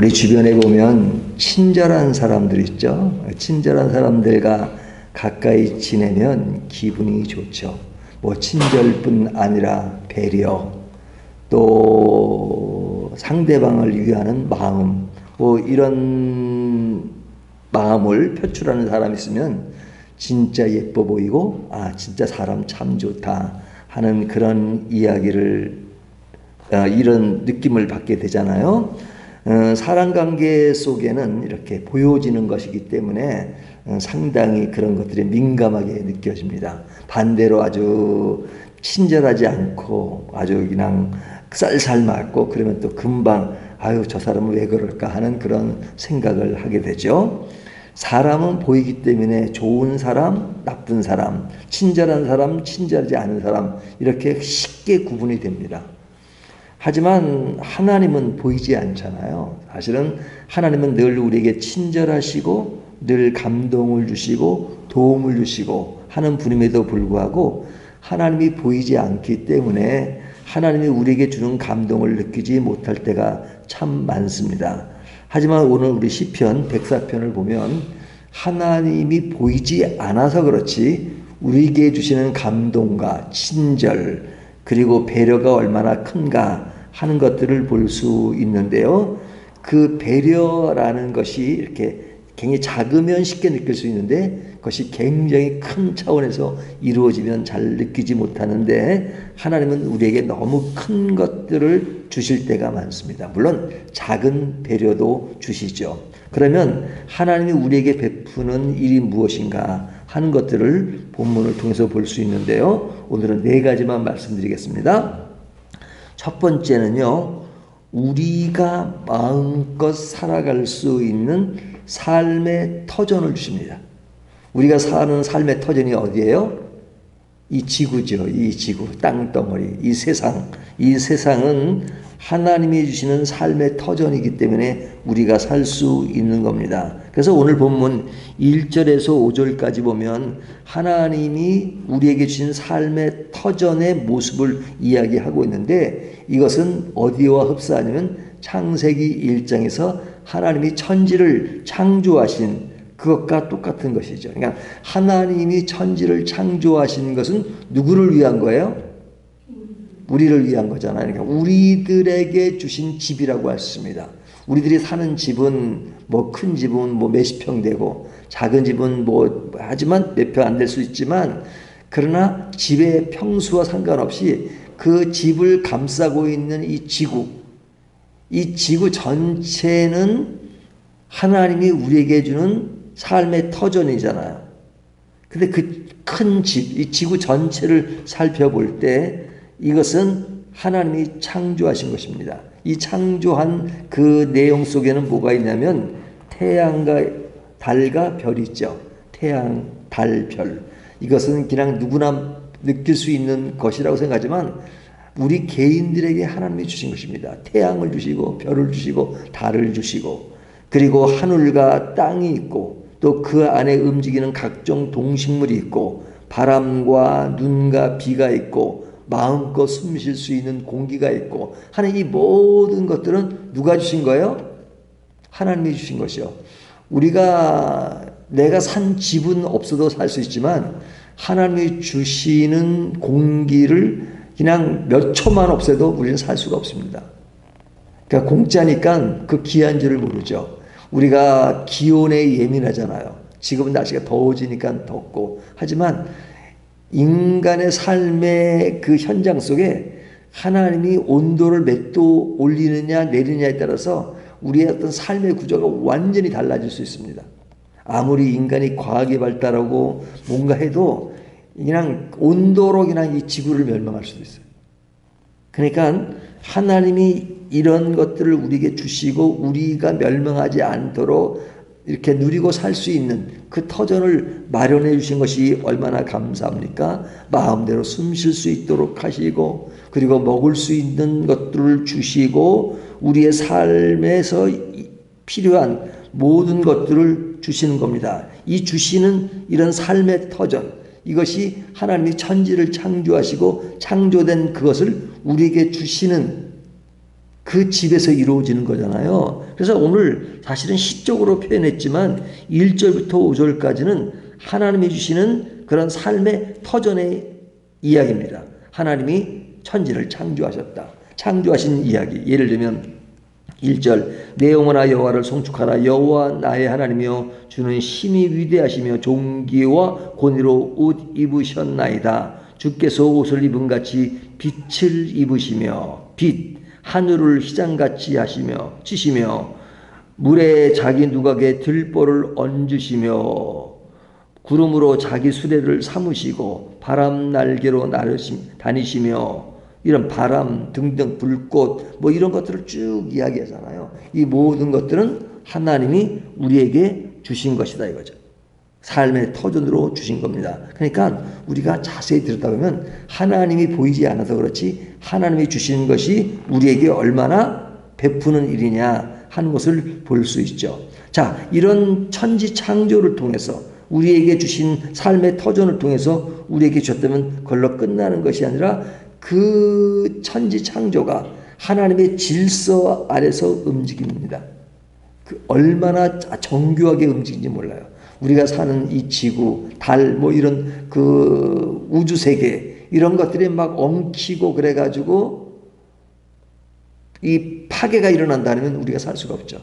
우리 주변에 보면 친절한 사람들 있죠. 친절한 사람들과 가까이 지내면 기분이 좋죠. 뭐 친절뿐 아니라 배려, 또 상대방을 위하는 마음, 뭐 이런 마음을 표출하는 사람이 있으면 진짜 예뻐 보이고, 아 진짜 사람 참 좋다 하는 그런 이야기를, 이런 느낌을 받게 되잖아요. 사람관계 속에는 이렇게 보여지는 것이기 때문에 상당히 그런 것들이 민감하게 느껴집니다. 반대로 아주 친절하지 않고 아주 그냥 쌀쌀 맞고 그러면 또 금방 아유 저 사람은 왜 그럴까 하는 그런 생각을 하게 되죠. 사람은 보이기 때문에 좋은 사람, 나쁜 사람, 친절한 사람, 친절하지 않은 사람 이렇게 쉽게 구분이 됩니다. 하지만 하나님은 보이지 않잖아요. 사실은 하나님은 늘 우리에게 친절하시고 늘 감동을 주시고 도움을 주시고 하는 분임에도 불구하고 하나님이 보이지 않기 때문에 하나님이 우리에게 주는 감동을 느끼지 못할 때가 참 많습니다. 하지만 오늘 우리 시편 104편을 보면 하나님이 보이지 않아서 그렇지 우리에게 주시는 감동과 친절 그리고 배려가 얼마나 큰가 하는 것들을 볼 수 있는데요. 그 배려라는 것이 이렇게 굉장히 작으면 쉽게 느낄 수 있는데 그것이 굉장히 큰 차원에서 이루어지면 잘 느끼지 못하는데 하나님은 우리에게 너무 큰 것들을 주실 때가 많습니다. 물론 작은 배려도 주시죠. 그러면 하나님이 우리에게 베푸는 일이 무엇인가 하는 것들을 본문을 통해서 볼 수 있는데요. 오늘은 4가지만 말씀드리겠습니다. 첫 번째는요. 우리가 마음껏 살아갈 수 있는 삶의 터전을 주십니다. 우리가 사는 삶의 터전이 어디예요? 이 지구죠. 이 지구, 땅덩어리, 이 세상. 이 세상은 하나님이 주시는 삶의 터전이기 때문에 우리가 살 수 있는 겁니다. 그래서 오늘 본문 1절에서 5절까지 보면 하나님이 우리에게 주신 삶의 터전의 모습을 이야기하고 있는데 이것은 어디와 흡사하냐면 창세기 1장에서 하나님이 천지를 창조하신 그것과 똑같은 것이죠. 그러니까 하나님이 천지를 창조하신 것은 누구를 위한 거예요? 우리를 위한 거잖아요. 그러니까 우리들에게 주신 집이라고 할 수 있습니다. 우리들이 사는 집은 뭐 큰 집은 뭐 몇십 평 되고 작은 집은 뭐 하지만 몇 평 안 될 수 있지만 그러나 집의 평수와 상관없이 그 집을 감싸고 있는 이 지구 전체는 하나님이 우리에게 주는 삶의 터전이잖아요. 근데 그 큰 집, 이 지구 전체를 살펴볼 때 이것은 하나님이 창조하신 것입니다. 이 창조한 그 내용 속에는 뭐가 있냐면 태양과 달과 별이 있죠. 태양, 달, 별. 이것은 그냥 누구나 느낄 수 있는 것이라고 생각하지만 우리 개인들에게 하나님이 주신 것입니다. 태양을 주시고 별을 주시고 달을 주시고 그리고 하늘과 땅이 있고 또 그 안에 움직이는 각종 동식물이 있고 바람과 눈과 비가 있고 마음껏 숨 쉴 수 있는 공기가 있고 하는 이 모든 것들은 누가 주신 거예요? 하나님이 주신 것이요. 내가 산 집은 없어도 살 수 있지만 하나님이 주시는 공기를 그냥 몇 초만 없애도 우리는 살 수가 없습니다. 그러니까 공짜니까 그 귀한 줄을 모르죠. 우리가 기온에 예민하잖아요. 지금은 날씨가 더워지니까 덥고 하지만 인간의 삶의 그 현장 속에 하나님이 온도를 몇 도 올리느냐 내리느냐에 따라서 우리의 어떤 삶의 구조가 완전히 달라질 수 있습니다. 아무리 인간이 과학이 발달하고 뭔가 해도 그냥 온도로 그냥 이 지구를 멸망할 수도 있어요. 그러니까 하나님이 이런 것들을 우리에게 주시고 우리가 멸망하지 않도록 이렇게 누리고 살 수 있는 그 터전을 마련해 주신 것이 얼마나 감사합니까? 마음대로 숨 쉴 수 있도록 하시고 그리고 먹을 수 있는 것들을 주시고 우리의 삶에서 필요한 모든 것들을 주시는 겁니다. 이 주시는 이런 삶의 터전 이것이 하나님이 천지를 창조하시고 창조된 그것을 우리에게 주시는 그 집에서 이루어지는 거잖아요. 그래서 오늘 사실은 시적으로 표현했지만 1절부터 5절까지는 하나님이 주시는 그런 삶의 터전의 이야기입니다. 하나님이 천지를 창조하셨다. 창조하신 이야기. 예를 들면 1절 내 영혼아 여호와를 송축하라. 여호와 나의 하나님이여 주는 심히 위대하시며 존귀와 권위로 옷 입으셨나이다. 주께서 옷을 입은 같이 빛을 입으시며 빛 하늘을 휘장같이 하시며 치시며 물에 자기 누각에 들보를 얹으시며 구름으로 자기 수레를 삼으시고 바람 날개로 다니시며 이런 바람 등등 불꽃 뭐 이런 것들을 쭉 이야기하잖아요. 이 모든 것들은 하나님이 우리에게 주신 것이다 이거죠. 삶의 터전으로 주신 겁니다. 그러니까 우리가 자세히 들여다보면 하나님이 보이지 않아서 그렇지 하나님이 주신 것이 우리에게 얼마나 베푸는 일이냐 하는 것을 볼 수 있죠. 자, 이런 천지 창조를 통해서 우리에게 주신 삶의 터전을 통해서 우리에게 주셨다면 그걸로 끝나는 것이 아니라 그 천지 창조가 하나님의 질서 아래서 움직입니다. 그 얼마나 정교하게 움직이는지 몰라요. 우리가 사는 이 지구, 달, 뭐 이런 그 우주 세계 이런 것들이 막 엉키고 그래가지고 이 파괴가 일어난다면 우리가 살 수가 없죠.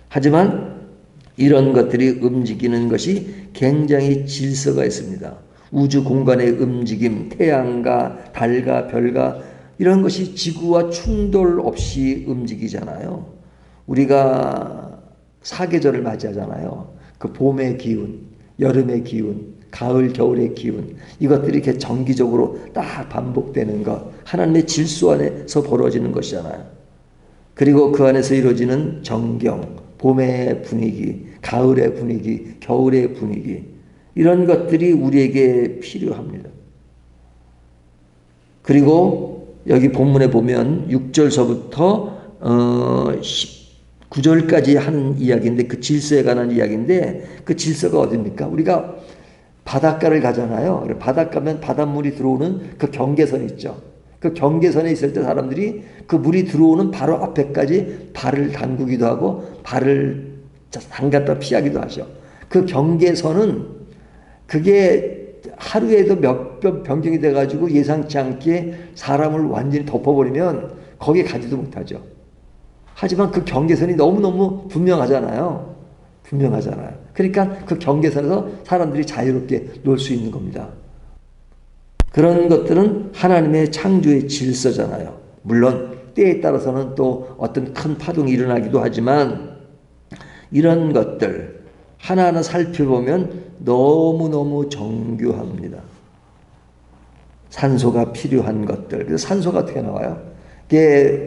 하지만 이런 것들이 움직이는 것이 굉장히 질서가 있습니다. 우주 공간의 움직임, 태양과 달과 별과 이런 것이 지구와 충돌 없이 움직이잖아요. 우리가 사계절을 맞이하잖아요. 그 봄의 기운, 여름의 기운, 가을, 겨울의 기운 이것들이 이렇게 정기적으로 딱 반복되는 것 하나님의 질서 안에서 벌어지는 것이잖아요. 그리고 그 안에서 이루어지는 정경, 봄의 분위기, 가을의 분위기, 겨울의 분위기 이런 것들이 우리에게 필요합니다. 그리고 여기 본문에 보면 6절서부터 9절까지 하는 이야기인데 그 질서에 관한 이야기인데 그 질서가 어딥니까? 우리가 바닷가를 가잖아요. 바닷가면 바닷물이 들어오는 그 경계선이 있죠. 그 경계선에 있을 때 사람들이 그 물이 들어오는 바로 앞에까지 발을 담그기도 하고 발을 담갔다 피하기도 하죠. 그 경계선은 그게 하루에도 몇 번 변경이 돼가지고 예상치 않게 사람을 완전히 덮어버리면 거기에 가지도 못하죠. 하지만 그 경계선이 너무너무 분명하잖아요. 분명하잖아요. 그러니까 그 경계선에서 사람들이 자유롭게 놀 수 있는 겁니다. 그런 것들은 하나님의 창조의 질서잖아요. 물론 때에 따라서는 또 어떤 큰 파동이 일어나기도 하지만 이런 것들 하나하나 살펴보면 너무너무 정교합니다. 산소가 필요한 것들. 그래서 산소가 어떻게 나와요?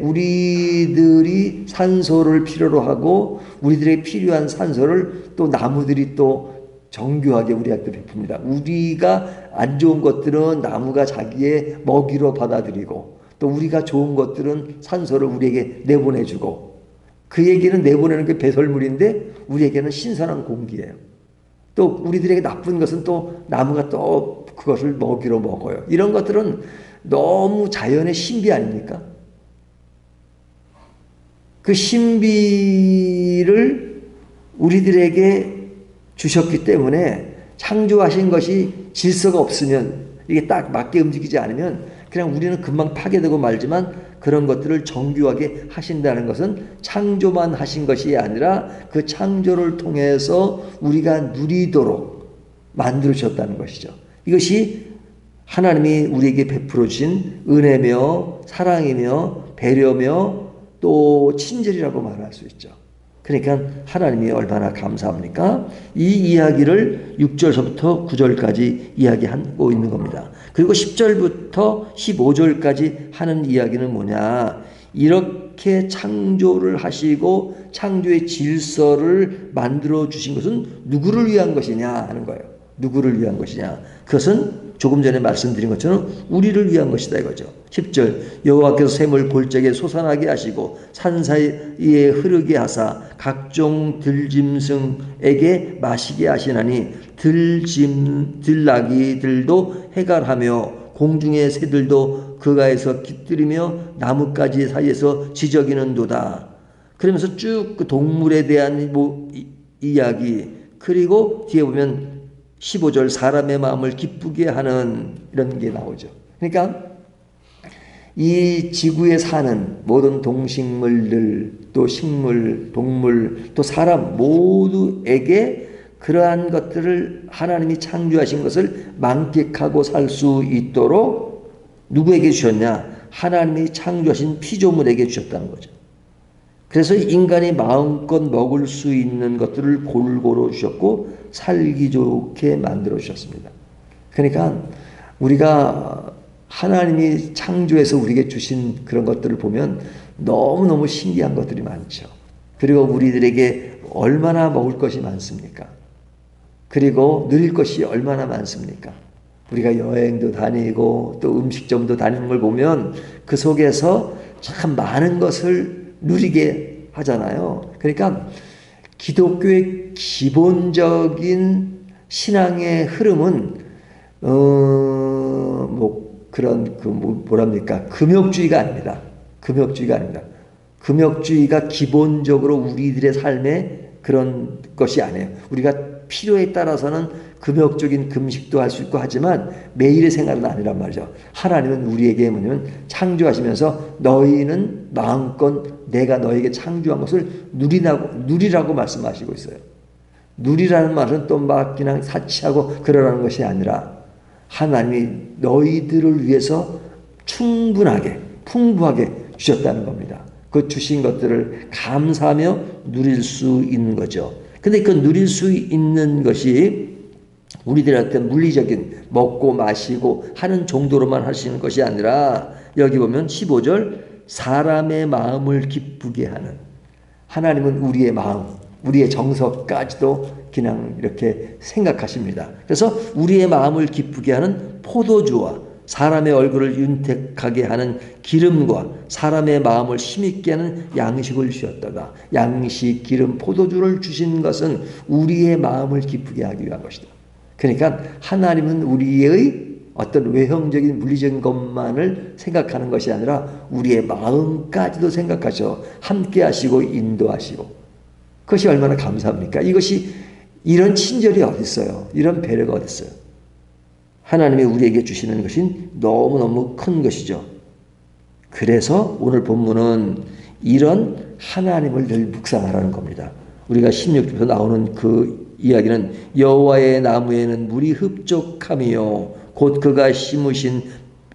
우리들이 산소를 필요로 하고 우리들에게 필요한 산소를 또 나무들이 또 정교하게 우리한테 베풉니다. 우리가 안 좋은 것들은 나무가 자기의 먹이로 받아들이고 또 우리가 좋은 것들은 산소를 우리에게 내보내주고 그 얘기는 내보내는 게 배설물인데 우리에게는 신선한 공기예요. 또 우리들에게 나쁜 것은 또 나무가 또 그것을 먹이로 먹어요. 이런 것들은 너무 자연의 신비 아닙니까? 그 신비를 우리들에게 주셨기 때문에 창조하신 것이 질서가 없으면 이게 딱 맞게 움직이지 않으면 그냥 우리는 금방 파괴되고 말지만 그런 것들을 정교하게 하신다는 것은 창조만 하신 것이 아니라 그 창조를 통해서 우리가 누리도록 만들어 주셨다는 것이죠. 이것이 하나님이 우리에게 베풀어 주신 은혜며 사랑이며 배려며 또 친절이라고 말할 수 있죠. 그러니까 하나님이 얼마나 감사합니까? 이 이야기를 6절서부터 9절까지 이야기하고 있는 겁니다. 그리고 10절부터 15절까지 하는 이야기는 뭐냐? 이렇게 창조를 하시고 창조의 질서를 만들어 주신 것은 누구를 위한 것이냐 하는 거예요. 누구를 위한 것이냐? 그것은 조금 전에 말씀드린 것처럼 우리를 위한 것이다 이거죠. 10절 여호와께서 샘을 골짜기에 솟아나게 하시고 산 사이에 흐르게 하사 각종 들짐승에게 마시게 하시나니 들나귀들도 해갈하며 공중의 새들도 그가에서 깃들이며 나뭇가지 사이에서 지저귀는도다. 그러면서 쭉 그 동물에 대한 이야기, 그리고 뒤에 보면 15절 사람의 마음을 기쁘게 하는 이런 게 나오죠. 그러니까 이 지구에 사는 모든 동식물들, 또 식물, 동물, 또 사람 모두에게 그러한 것들을 하나님이 창조하신 것을 만끽하고 살 수 있도록 누구에게 주셨냐? 하나님이 창조하신 피조물에게 주셨다는 거죠. 그래서 인간이 마음껏 먹을 수 있는 것들을 골고루 주셨고 살기 좋게 만들어 주셨습니다. 그러니까 우리가 하나님이 창조해서 우리에게 주신 그런 것들을 보면 너무너무 신기한 것들이 많죠. 그리고 우리들에게 얼마나 먹을 것이 많습니까? 그리고 누릴 것이 얼마나 많습니까? 우리가 여행도 다니고 또 음식점도 다니는 걸 보면 그 속에서 참 많은 것을 누리게 하잖아요. 그러니까 기독교의 기본적인 신앙의 흐름은 그런 뭐랍니까? 금욕주의가 아닙니다. 금욕주의가 아닙니다. 금욕주의가 기본적으로 우리들의 삶에 그런 것이 아니에요. 우리가 필요에 따라서는 금욕적인 금식도 할 수 있고 하지만 매일의 생활은 아니란 말이죠. 하나님은 우리에게 뭐냐면 창조하시면서 너희는 마음껏 내가 너에게 창조한 것을 누리라고 말씀하시고 있어요. 누리라는 말은 또 막 그냥 사치하고 그러라는 것이 아니라 하나님이 너희들을 위해서 충분하게 풍부하게 주셨다는 겁니다. 그 주신 것들을 감사하며 누릴 수 있는 거죠. 근데 그 누릴 수 있는 것이 우리들한테 물리적인 먹고 마시고 하는 정도로만 할 수 있는 것이 아니라 여기 보면 15절 사람의 마음을 기쁘게 하는, 하나님은 우리의 마음, 우리의 정서까지도 그냥 이렇게 생각하십니다. 그래서 우리의 마음을 기쁘게 하는 포도주와 사람의 얼굴을 윤택하게 하는 기름과 사람의 마음을 힘있게 하는 양식을 주셨다가 양식, 기름, 포도주를 주신 것은 우리의 마음을 기쁘게 하기 위한 것이다. 그러니까 하나님은 우리의 어떤 외형적인 물리적인 것만을 생각하는 것이 아니라 우리의 마음까지도 생각하셔 함께 하시고 인도하시고, 그것이 얼마나 감사합니까? 이런 친절이 어디 있어요? 이런 배려가 어디 있어요? 하나님이 우리에게 주시는 것이 너무너무 큰 것이죠. 그래서 오늘 본문은 이런 하나님을 늘 묵상하라는 겁니다. 우리가 16절에서 나오는 그 이야기는 여호와의 나무에는 물이 흡족하며 곧 그가 심으신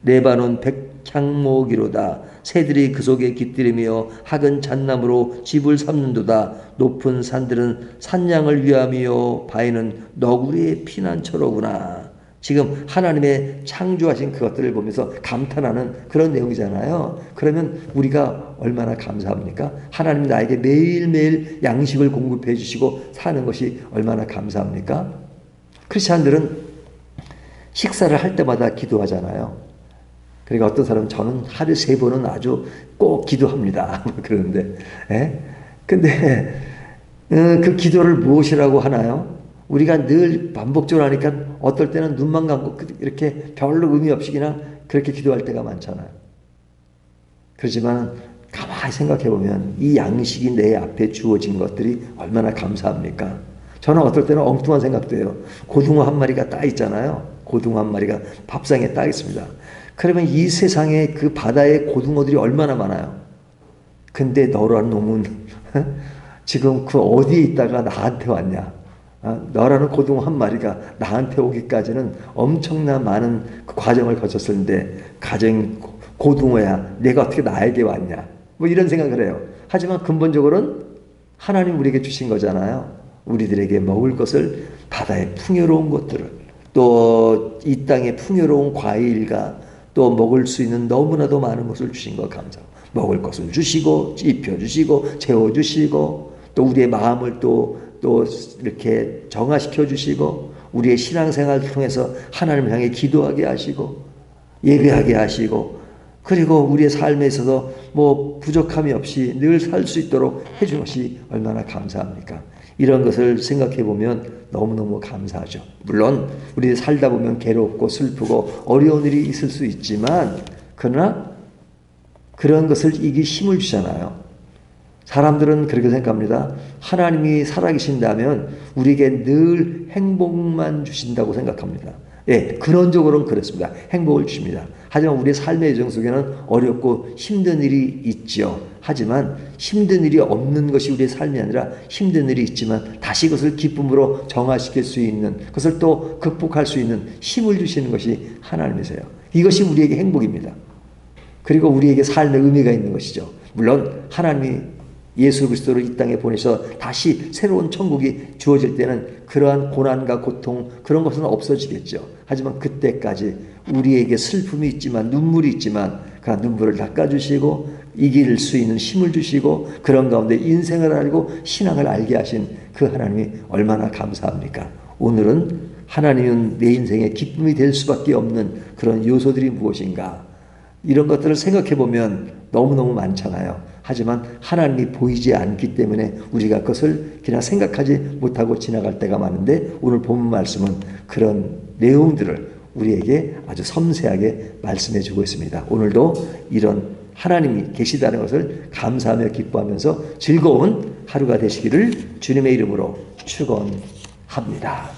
레바논 백향목이로다. 새들이 그 속에 깃들이며 학은 잣나무로 집을 삼는도다. 높은 산들은 산양을 위하며 바위는 너구리의 피난처로구나. 지금 하나님의 창조하신 그것들을 보면서 감탄하는 그런 내용이잖아요. 그러면 우리가 얼마나 감사합니까? 하나님 나에게 매일매일 양식을 공급해 주시고 사는 것이 얼마나 감사합니까? 크리스찬들은 식사를 할 때마다 기도하잖아요. 그러니까 어떤 사람은 저는 하루에 3번은 아주 꼭 기도합니다. 그러는데, 근데 그 기도를 무엇이라고 하나요? 우리가 늘 반복적으로 하니까 어떨 때는 눈만 감고 이렇게 별로 의미 없이 그냥 그렇게 기도할 때가 많잖아요. 그렇지만 가만히 생각해 보면 이 양식이 내 앞에 주어진 것들이 얼마나 감사합니까? 저는 어떨 때는 엉뚱한 생각도 해요. 고등어 한 마리가 따 있잖아요. 고등어 한 마리가 밥상에 따 있습니다. 그러면 이 세상에 그 바다에 고등어들이 얼마나 많아요. 근데 너란 놈은 지금 그 어디에 있다가 나한테 왔냐. 너라는 고등어 한 마리가 나한테 오기까지는 엄청난 많은 그 과정을 거쳤었는데 가정 고등어야 내가 어떻게 나에게 왔냐. 뭐 이런 생각을 해요. 하지만 근본적으로는 하나님 우리에게 주신 거잖아요. 우리들에게 먹을 것을, 바다의 풍요로운 것들을, 또 이 땅의 풍요로운 과일과 또 먹을 수 있는 너무나도 많은 것을 주신 거 감사하고, 먹을 것을 주시고 입혀주시고 재워주시고 또 우리의 마음을 또 이렇게 정화시켜 주시고 우리의 신앙생활을 통해서 하나님을 향해 기도하게 하시고 예배하게 하시고, 그리고 우리의 삶에 있어서 뭐 부족함이 없이 늘 살 수 있도록 해준 것이 얼마나 감사합니까? 이런 것을 생각해 보면 너무너무 감사하죠. 물론 우리 살다 보면 괴롭고 슬프고 어려운 일이 있을 수 있지만 그러나 그런 것을 이기 힘을 주잖아요. 사람들은 그렇게 생각합니다. 하나님이 살아계신다면 우리에게 늘 행복만 주신다고 생각합니다. 예, 근원적으로는 그렇습니다. 행복을 주십니다. 하지만 우리의 삶의 여정 속에는 어렵고 힘든 일이 있지요. 하지만 힘든 일이 없는 것이 우리의 삶이 아니라 힘든 일이 있지만 다시 그것을 기쁨으로 정화시킬 수 있는, 그것을 또 극복할 수 있는 힘을 주시는 것이 하나님이세요. 이것이 우리에게 행복입니다. 그리고 우리에게 삶의 의미가 있는 것이죠. 물론 하나님이 예수 그리스도를 이 땅에 보내서 다시 새로운 천국이 주어질 때는 그러한 고난과 고통 그런 것은 없어지겠죠. 하지만 그때까지 우리에게 슬픔이 있지만 눈물이 있지만 그 눈물을 닦아주시고 이길 수 있는 힘을 주시고 그런 가운데 인생을 알고 신앙을 알게 하신 그 하나님이 얼마나 감사합니까? 오늘은 하나님은 내 인생의 기쁨이 될 수밖에 없는 그런 요소들이 무엇인가? 이런 것들을 생각해 보면 너무너무 많잖아요. 하지만 하나님이 보이지 않기 때문에 우리가 그것을 그냥 생각하지 못하고 지나갈 때가 많은데 오늘 본문 말씀은 그런 내용들을 우리에게 아주 섬세하게 말씀해 주고 있습니다. 오늘도 이런 하나님이 계시다는 것을 감사하며 기뻐하면서 즐거운 하루가 되시기를 주님의 이름으로 축원합니다.